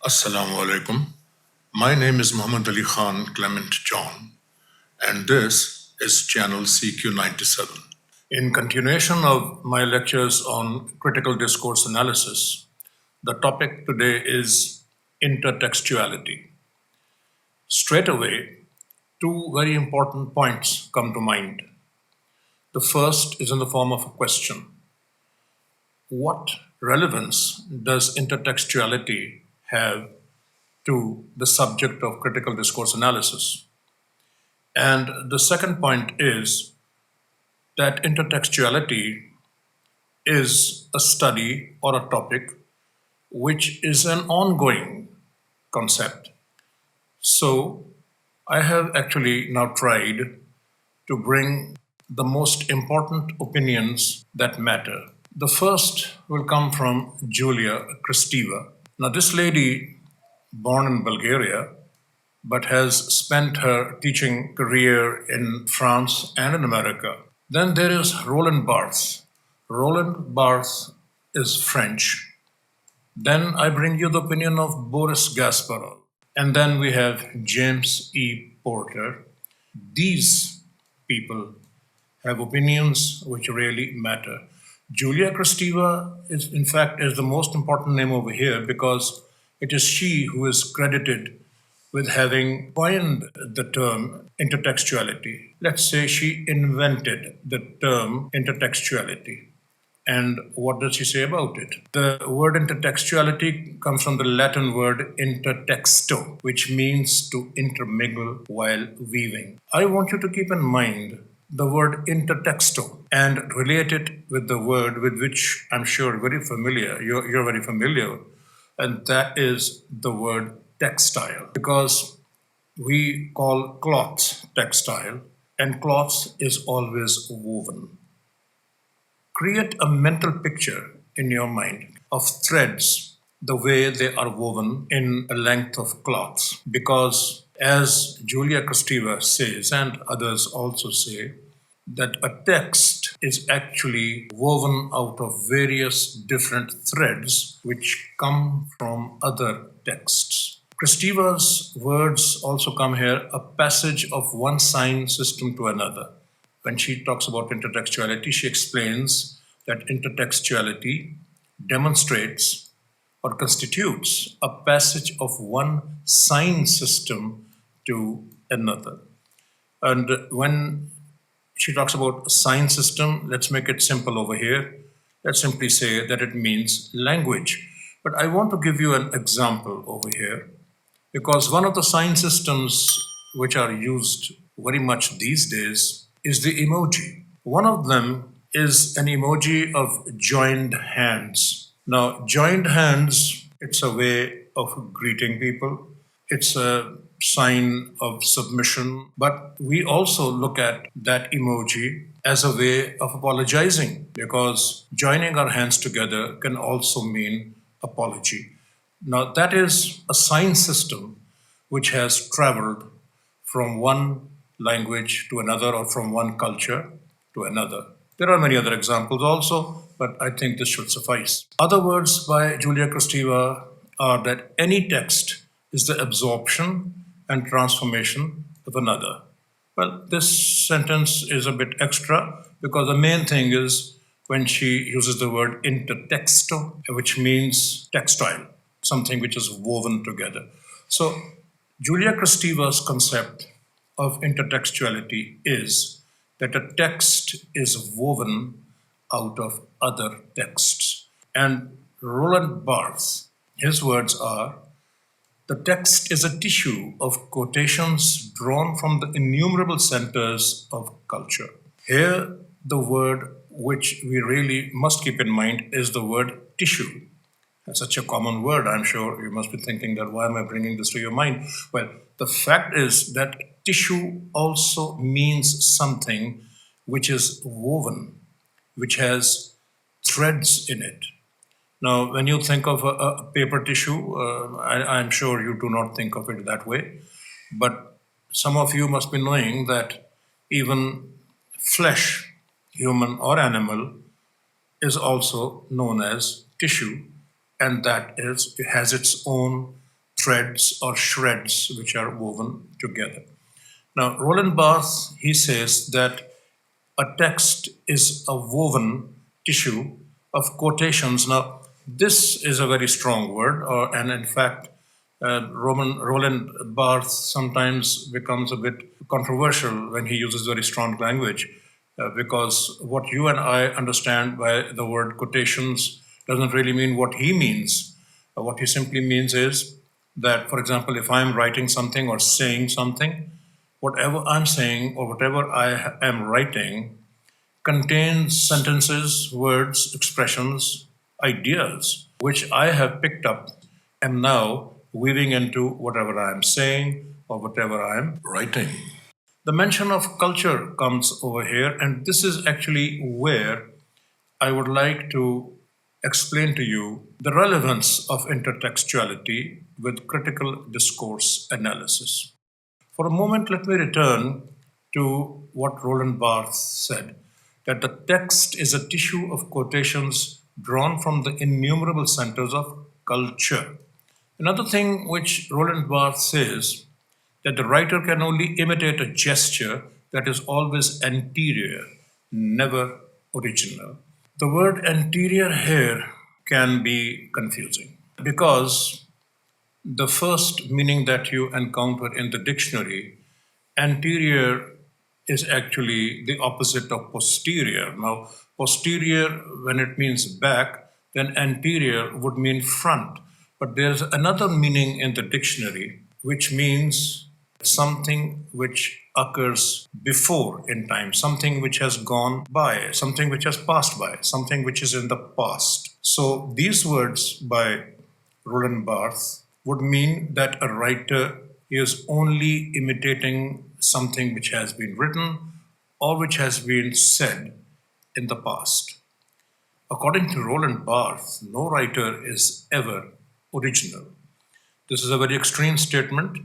Assalamu alaikum. My name is Muhammad Ali Khan Clement John, and this is channel CQ97. In continuation of my lectures on critical discourse analysis, the topic today is intertextuality. Straight away, two very important points come to mind. The first is in the form of a question. What relevance does intertextuality have to the subject of critical discourse analysis? And the second point is that intertextuality is a study or a topic which is an ongoing concept. So I have actually now tried to bring the most important opinions that matter. The first will come from Julia Kristeva. Now, this lady, born in Bulgaria, but has spent her teaching career in France and in America. Then there is Roland Barthes. Roland Barthes is French. Then I bring you the opinion of Boris Gasparov. And then we have James E. Porter. These people have opinions which really matter. Julia Kristeva is, in fact, is the most important name over here because it is she who is credited with having coined the term intertextuality. Let's say she invented the term intertextuality. And what does she say about it? The word intertextuality comes from the Latin word intertexto, which means to intermingle while weaving. I want you to keep in mind the word intertexto and relate it with the word with which I'm sure you're very familiar, and that is the word textile. Because we call cloth textile, and cloth is always woven. Create a mental picture in your mind of threads, the way they are woven in a length of cloth. Because as Julia Kristeva says, and others also say, that a text is actually woven out of various different threads which come from other texts. Kristeva's words also come here, a passage of one sign system to another. When she talks about intertextuality, she explains that intertextuality demonstrates or constitutes a passage of one sign system to another. And when she talks about a sign system, let's make it simple over here. Let's simply say that it means language. But I want to give you an example over here because one of the sign systems which are used very much these days is the emoji. One of them is an emoji of joined hands. Now, joined hands, it's a way of greeting people. It's a sign of submission, but we also look at that emoji as a way of apologizing because joining our hands together can also mean apology. Now, that is a sign system which has traveled from one language to another or from one culture to another. There are many other examples also, but I think this should suffice. Other words by Julia Kristeva are that any text is the absorption and transformation of another. Well, this sentence is a bit extra because the main thing is when she uses the word intertexto, which means textile, something which is woven together. So, Julia Kristeva's concept of intertextuality is that a text is woven out of other texts. And Roland Barthes, his words are, the text is a tissue of quotations drawn from the innumerable centers of culture. Here, the word which we really must keep in mind is the word tissue. That's such a common word. I'm sure you must be thinking that why am I bringing this to your mind? Well, the fact is that tissue also means something which is woven, which has threads in it. Now, when you think of a paper tissue, I'm sure you do not think of it that way. But some of you must be knowing that even flesh, human or animal, is also known as tissue, and that is, it has its own threads or shreds which are woven together. Now, Roland Barthes, he says that a text is a woven tissue of quotations. Now, this is a very strong word, and in fact, Roland Barthes sometimes becomes a bit controversial when he uses very strong language, because what you and I understand by the word quotations doesn't really mean what he means. What he simply means is that, for example, if I'm writing something or saying something, whatever I'm saying or whatever I am writing contains sentences, words, expressions, ideas, which I have picked up and now weaving into whatever I am saying or whatever I am writing. The mention of culture comes over here, and this is actually where I would like to explain to you the relevance of intertextuality with critical discourse analysis. For a moment, let me return to what Roland Barthes said, that the text is a tissue of quotations drawn from the innumerable centers of culture. Another thing which Roland Barthes says, that the writer can only imitate a gesture that is always anterior, never original. The word anterior here can be confusing because the first meaning that you encounter in the dictionary, anterior is actually the opposite of posterior. Now, posterior, when it means back, then anterior would mean front. But there's another meaning in the dictionary which means something which occurs before in time, something which has gone by, something which has passed by, something which is in the past. So these words by Roland Barthes would mean that a writer is only imitating something which has been written or which has been said in the past. According to Roland Barthes, no writer is ever original. This is a very extreme statement,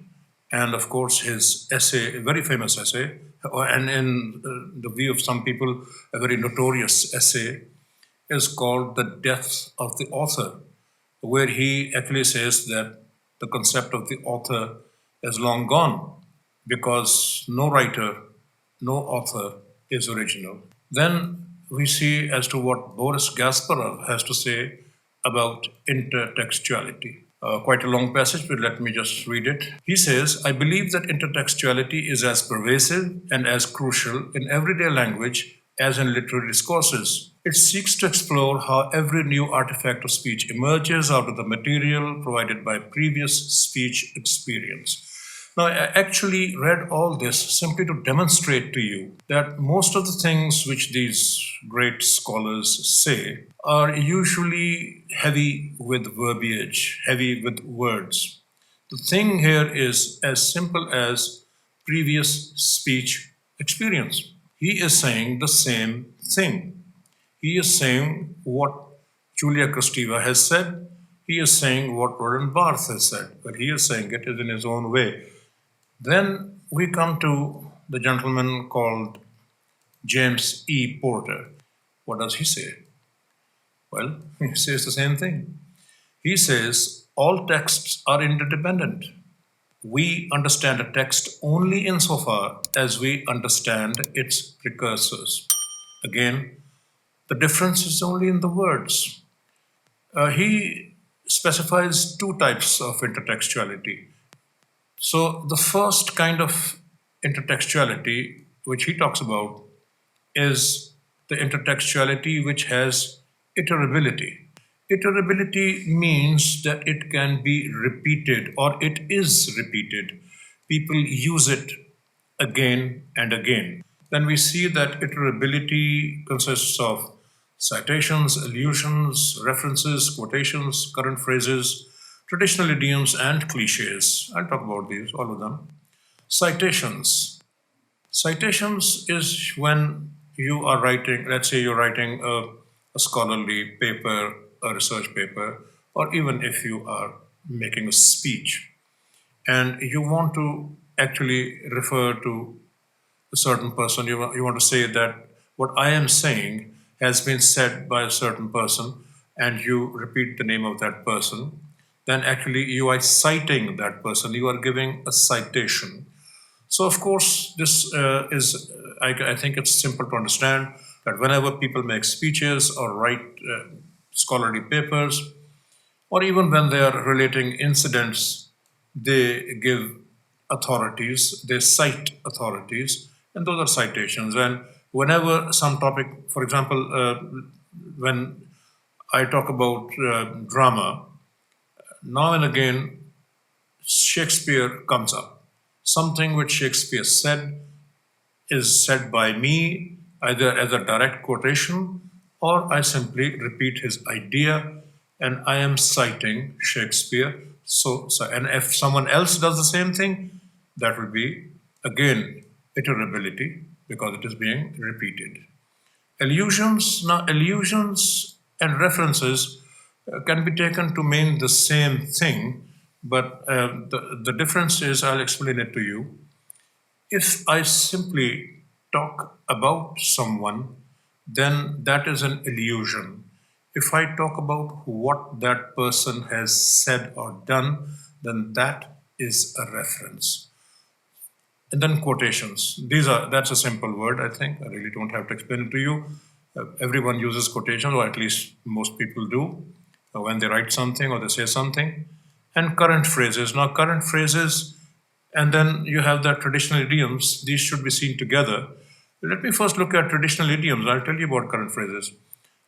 and of course, his essay, a very famous essay, and in the view of some people, a very notorious essay, is called The Death of the Author, where he actually says that the concept of the author is long gone because no writer, no author is original. Then we see as to what Boris Gasparov has to say about intertextuality. Quite a long passage, but let me just read it. He says, I believe that intertextuality is as pervasive and as crucial in everyday language as in literary discourses. It seeks to explore how every new artifact of speech emerges out of the material provided by previous speech experience. Now, I actually read all this simply to demonstrate to you that most of the things which these great scholars say are usually heavy with verbiage, heavy with words. The thing here is as simple as previous speech experience. He is saying the same thing. He is saying what Julia Kristeva has said. He is saying what Roland Barthes has said, but he is saying it in his own way. Then we come to the gentleman called James E. Porter. What does he say? Well, he says the same thing. He says all texts are interdependent. We understand a text only insofar as we understand its precursors. Again, the difference is only in the words. He specifies two types of intertextuality. So, the first kind of intertextuality, which he talks about, is the intertextuality which has iterability. Iterability means that it can be repeated or it is repeated. People use it again and again. Then we see that iterability consists of citations, allusions, references, quotations, current phrases, traditional idioms, and cliches. I'll talk about these, all of them. Citations. Citations is when you are writing, let's say you're writing a scholarly paper, a research paper, or even if you are making a speech and you want to actually refer to a certain person, you want to say that what I am saying has been said by a certain person, and you repeat the name of that person, then actually you are citing that person, you are giving a citation. So of course, this I think it's simple to understand that whenever people make speeches or write scholarly papers, or even when they are relating incidents, they give authorities, they cite authorities, and those are citations. And whenever some topic, for example, when I talk about drama, now and again, Shakespeare comes up. Something which Shakespeare said is said by me either as a direct quotation or I simply repeat his idea and I am citing Shakespeare. And if someone else does the same thing, that will be again iterability because it is being repeated. Allusions and references can be taken to mean the same thing, but the difference is, I'll explain it to you. If I simply talk about someone, then that is an illusion. If I talk about what that person has said or done, then that is a reference. And then quotations. That's a simple word, I think. I really don't have to explain it to you. Everyone uses quotations, or at least most people do, when they write something or they say something. And current phrases. Now, current phrases, and then you have the traditional idioms. These should be seen together. Let me first look at traditional idioms. I'll tell you about current phrases.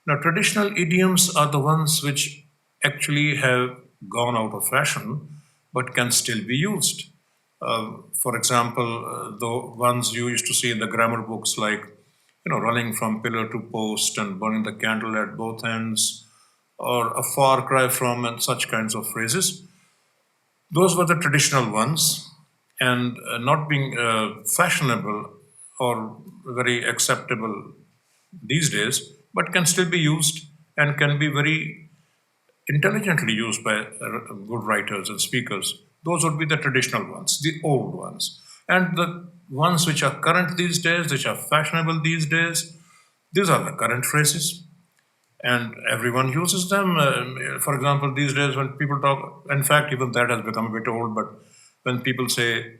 Now, traditional idioms are the ones which actually have gone out of fashion but can still be used. For example, the ones you used to see in the grammar books, like running from pillar to post and burning the candle at both ends, or a far cry from, and such kinds of phrases. Those were the traditional ones, and not being fashionable or very acceptable these days, but can still be used and can be very intelligently used by good writers and speakers. Those would be the traditional ones, the old ones. And the ones which are current these days, which are fashionable these days, these are the current phrases. And everyone uses them. For example, these days when people talk, in fact, even that has become a bit old, but when people say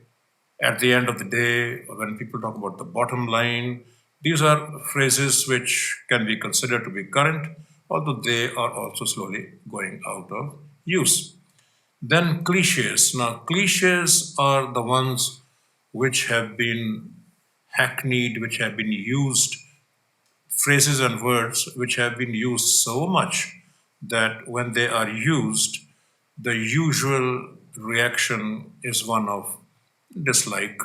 at the end of the day, or when people talk about the bottom line, these are phrases which can be considered to be current, although they are also slowly going out of use. Then cliches. Now, cliches are the ones which have been hackneyed, which have been used, phrases and words which have been used so much that when they are used, the usual reaction is one of dislike,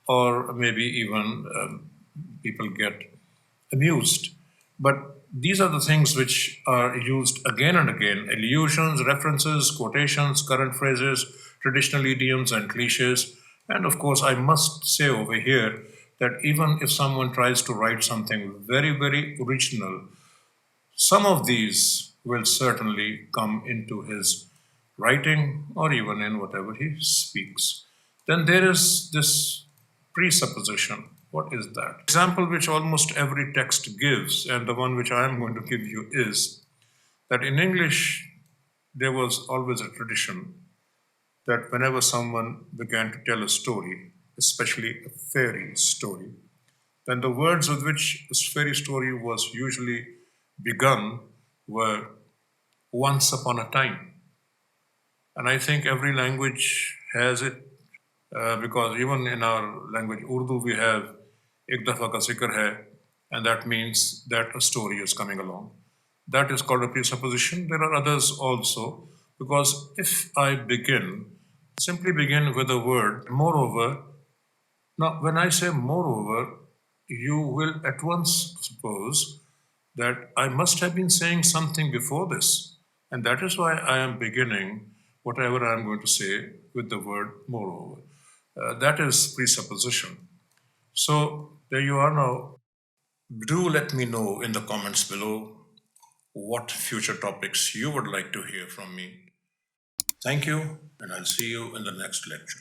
or maybe even people get amused. But these are the things which are used again and again: allusions, references, quotations, current phrases, traditional idioms, and cliches. And of course, I must say over here that even if someone tries to write something very, very original, some of these will certainly come into his writing or even in whatever he speaks. Then there is this presupposition. What is that? Example which almost every text gives, and the one which I am going to give you, is that in English there was always a tradition that whenever someone began to tell a story, especially a fairy story, then the words with which this fairy story was usually begun were once upon a time. And I think every language has it, because even in our language, Urdu, we have ek dafa ka zikr hai, and that means that a story is coming along. That is called a presupposition. There are others also, because if I simply begin with the word moreover. Now, when I say moreover, you will at once suppose that I must have been saying something before this. And that is why I am beginning whatever I am going to say with the word moreover. That is presupposition. So there you are now. Do let me know in the comments below what future topics you would like to hear from me. Thank you, and I'll see you in the next lecture.